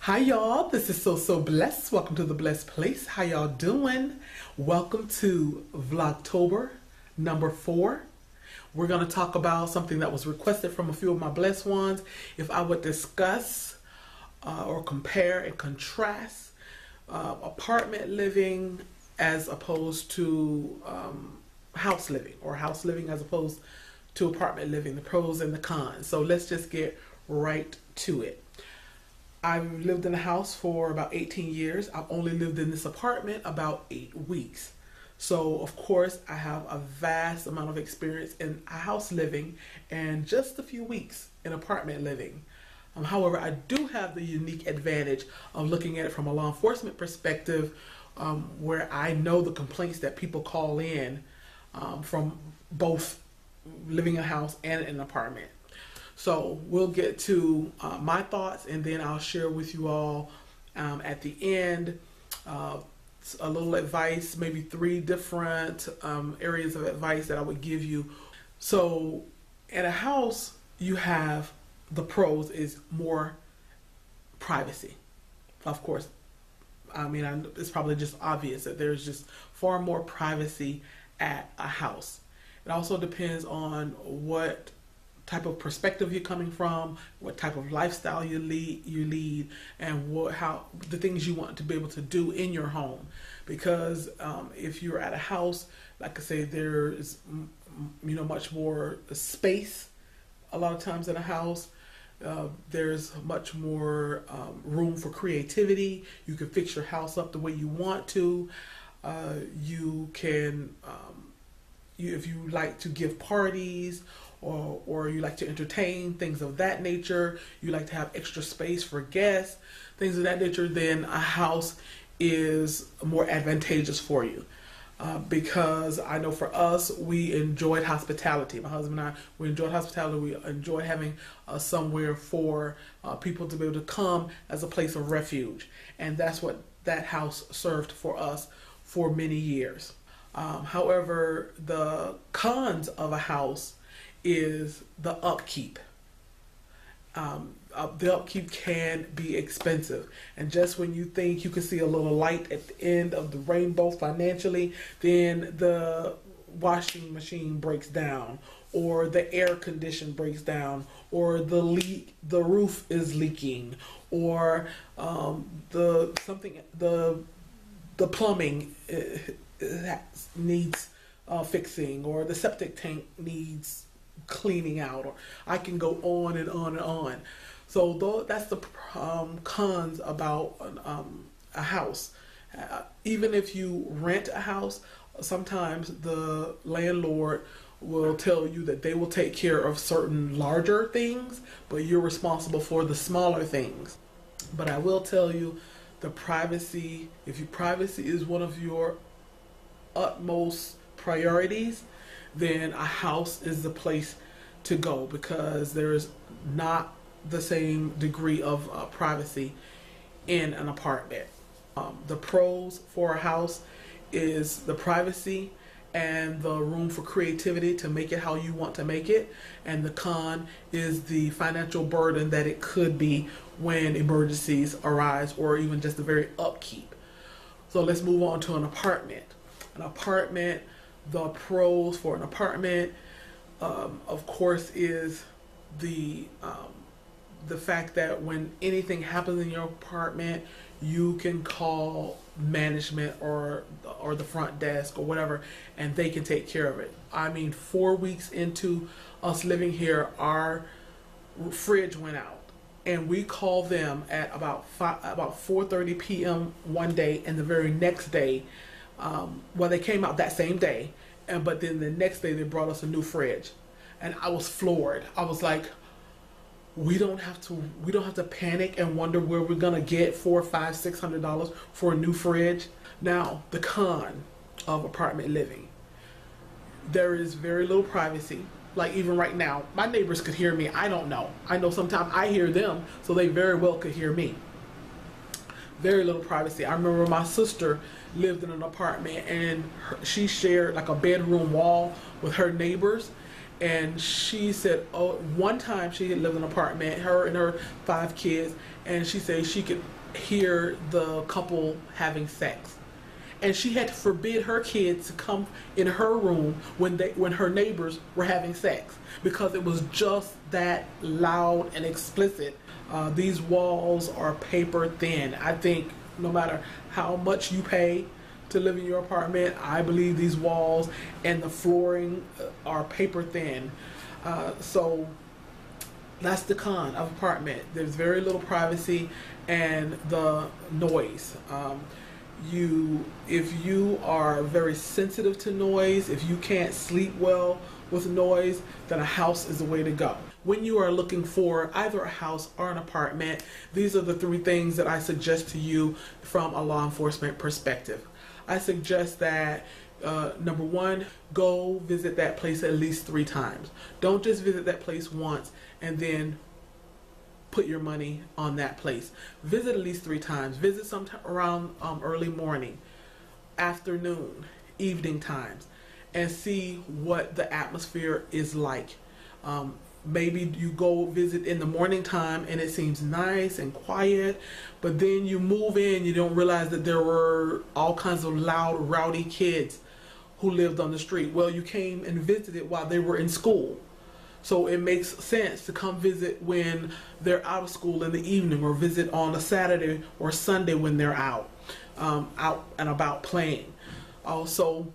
Hi y'all, this is So Blessed. Welcome to the Blessed Place. How y'all doing? Welcome to Vlogtober number 4. We're going to talk about something that was requested from a few of my blessed ones. If I would discuss or compare and contrast apartment living as opposed to house living, or house living as opposed to apartment living, the pros and the cons. So let's just get right to it. I've lived in a house for about 18 years. I've only lived in this apartment about 8 weeks. So of course I have a vast amount of experience in house living and just a few weeks in apartment living. However, I do have the unique advantage of looking at it from a law enforcement perspective, where I know the complaints that people call in from both living in a house and an apartment. So we'll get to my thoughts, and then I'll share with you all at the end a little advice, maybe 3 different areas of advice that I would give you. So in a house, you have the pros is more privacy. Of course, I mean, it's probably just obvious that there's just far more privacy at a house. It also depends on what type of perspective you're coming from, what type of lifestyle you lead, and how the things you want to be able to do in your home. Because if you're at a house, like I say, there's much more space. A lot of times in a house, there's much more room for creativity. You can fix your house up the way you want to. You can, if you like to give parties, or you like to entertain, things of that nature, you like to have extra space for guests, things of that nature, then a house is more advantageous for you. Because I know for us, we enjoyed hospitality. My husband and I, we enjoyed hospitality. We enjoyed having somewhere for people to be able to come as a place of refuge. And that's what that house served for us for many years. However, the cons of a house is the upkeep. The upkeep can be expensive, and just when you think you can see a little light at the end of the rainbow financially, then the washing machine breaks down, or the air condition breaks down, or the roof is leaking, or the plumbing needs fixing, or the septic tank needs cleaning out, or I can go on and on and on. So that's the cons about a house. Even if you rent a house, sometimes the landlord will tell you that they will take care of certain larger things, but you're responsible for the smaller things. But I will tell you, the privacy, privacy is one of your utmost priorities, then a house is the place to go, because there's not the same degree of privacy in an apartment. The pros for a house is the privacy and the room for creativity to make it how you want to make it, and the con is the financial burden that it could be when emergencies arise, or even just the very upkeep. So let's move on to an apartment. An apartment, the pros for an apartment, of course, is the fact that when anything happens in your apartment, you can call management or the front desk or whatever, and they can take care of it. I mean, 4 weeks into us living here, our fridge went out, and we called them at about 4:30 p.m. one day, and the very next day, well, they came out that same day, but then the next day they brought us a new fridge, and I was floored. I was like, we don't have to panic and wonder where we're gonna get $400, $500, $600 for a new fridge. Now, the con of apartment living: there is very little privacy. Like, even right now, my neighbors could hear me. I don't know. I know sometimes I hear them, so they very well could hear me. Very little privacy. I remember my sister lived in an apartment, and she shared like a bedroom wall with her neighbors, And she said, oh, one time she had lived in an apartment, her and her 5 kids, and she said she could hear the couple having sex. And she had to forbid her kids to come in her room when her neighbors were having sex, because it was just that loud and explicit. These walls are paper thin. I think no matter how much you pay to live in your apartment, I believe these walls and the flooring are paper thin. So that's the con of apartment. There's very little privacy, and the noise. If you are very sensitive to noise, if you can't sleep well with noise, then a house is the way to go. When you are looking for either a house or an apartment, these are the 3 things that I suggest to you from a law enforcement perspective. I suggest that number 1, go visit that place at least 3 times. Don't just visit that place once and then put your money on that place. Visit at least 3 times. Visit sometime around early morning, afternoon, evening times, and see what the atmosphere is like. Maybe you go visit in the morning time and it seems nice and quiet, but then you move in, you don't realize that there were all kinds of loud, rowdy kids who lived on the street. Well, you came and visited while they were in school. So it makes sense to come visit when they're out of school in the evening, or visit on a Saturday or Sunday when they're out and about playing. Also,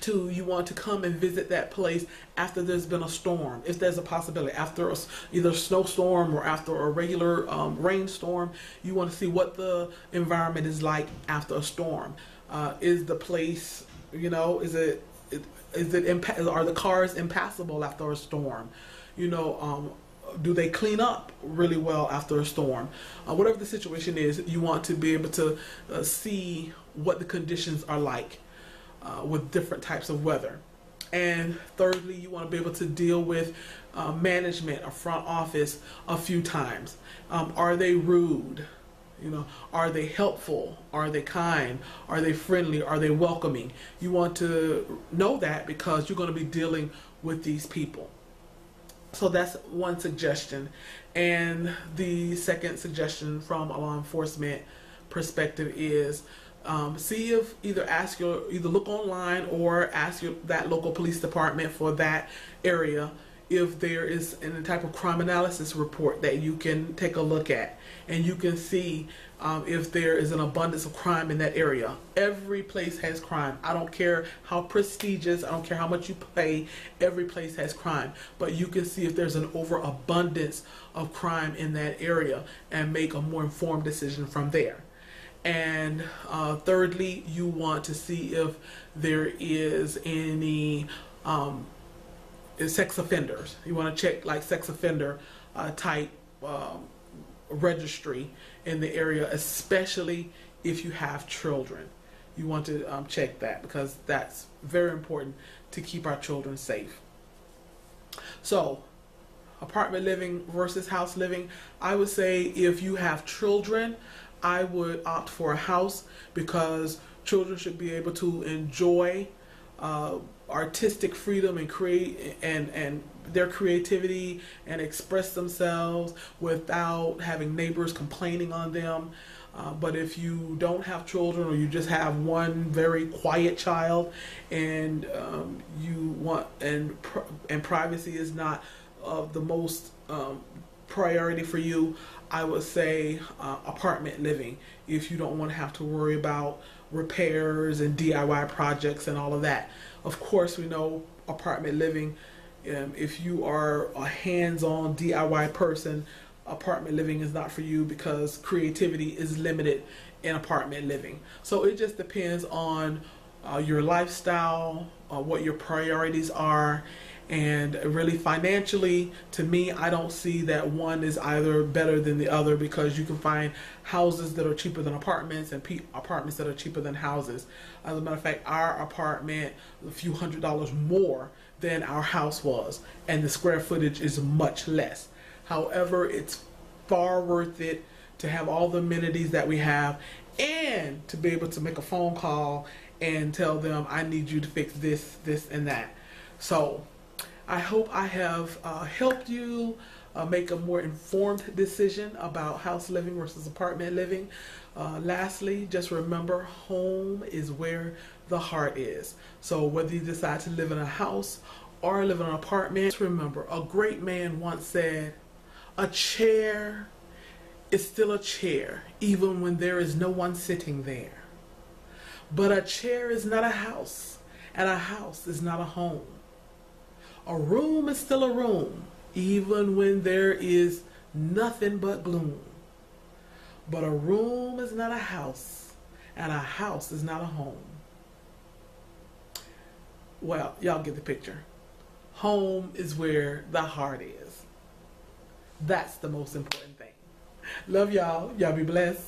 you want to come and visit that place after there's been a storm, if there's a possibility, after either a snowstorm or after a regular rainstorm. You want to see what the environment is like after a storm. Is the place, are the cars impassable after a storm? Do they clean up really well after a storm? Whatever the situation is, you want to be able to see what the conditions are like with different types of weather. And thirdly, you want to be able to deal with management or front office a few times. Are they rude? Are they helpful? Are they kind? Are they friendly? Are they welcoming? You want to know that because you're going to be dealing with these people. So that's one suggestion. And the second suggestion from a law enforcement perspective is see if either look online or ask that local police department for that area if there is any type of crime analysis report that you can take a look at, and you can see if there is an abundance of crime in that area. Every place has crime. I don't care how prestigious, I don't care how much you pay, every place has crime. But you can see if there's an overabundance of crime in that area and make a more informed decision from there. And thirdly, you want to see if there is any sex offenders. You want to check like sex offender type registry in the area, especially if you have children. You want to check that, because that's very important to keep our children safe. So, apartment living versus house living, I would say if you have children, I would opt for a house, because children should be able to enjoy artistic freedom and create and their creativity and express themselves without having neighbors complaining on them. But if you don't have children, or you just have one very quiet child, and you want and privacy is not the most priority for you, I would say apartment living, if you don't want to have to worry about repairs and DIY projects and all of that. Of course, we know apartment living, if you are a hands-on DIY person, apartment living is not for you, because creativity is limited in apartment living. So it just depends on your lifestyle, what your priorities are. And really financially, to me, I don't see that one is either better than the other, because you can find houses that are cheaper than apartments and apartments that are cheaper than houses. As a matter of fact, our apartment, a few $100s more than our house was, and the square footage is much less. However, it's far worth it to have all the amenities that we have, and to be able to make a phone call and tell them, I need you to fix this, this, and that. So I hope I have helped you make a more informed decision about house living versus apartment living. Lastly, just remember, home is where the heart is. So whether you decide to live in a house or live in an apartment, just remember, a great man once said, a chair is still a chair, even when there is no one sitting there. But a chair is not a house, and a house is not a home. A room is still a room, even when there is nothing but gloom. But a room is not a house, and a house is not a home. Well, y'all get the picture. Home is where the heart is. That's the most important thing. Love y'all. Y'all be blessed.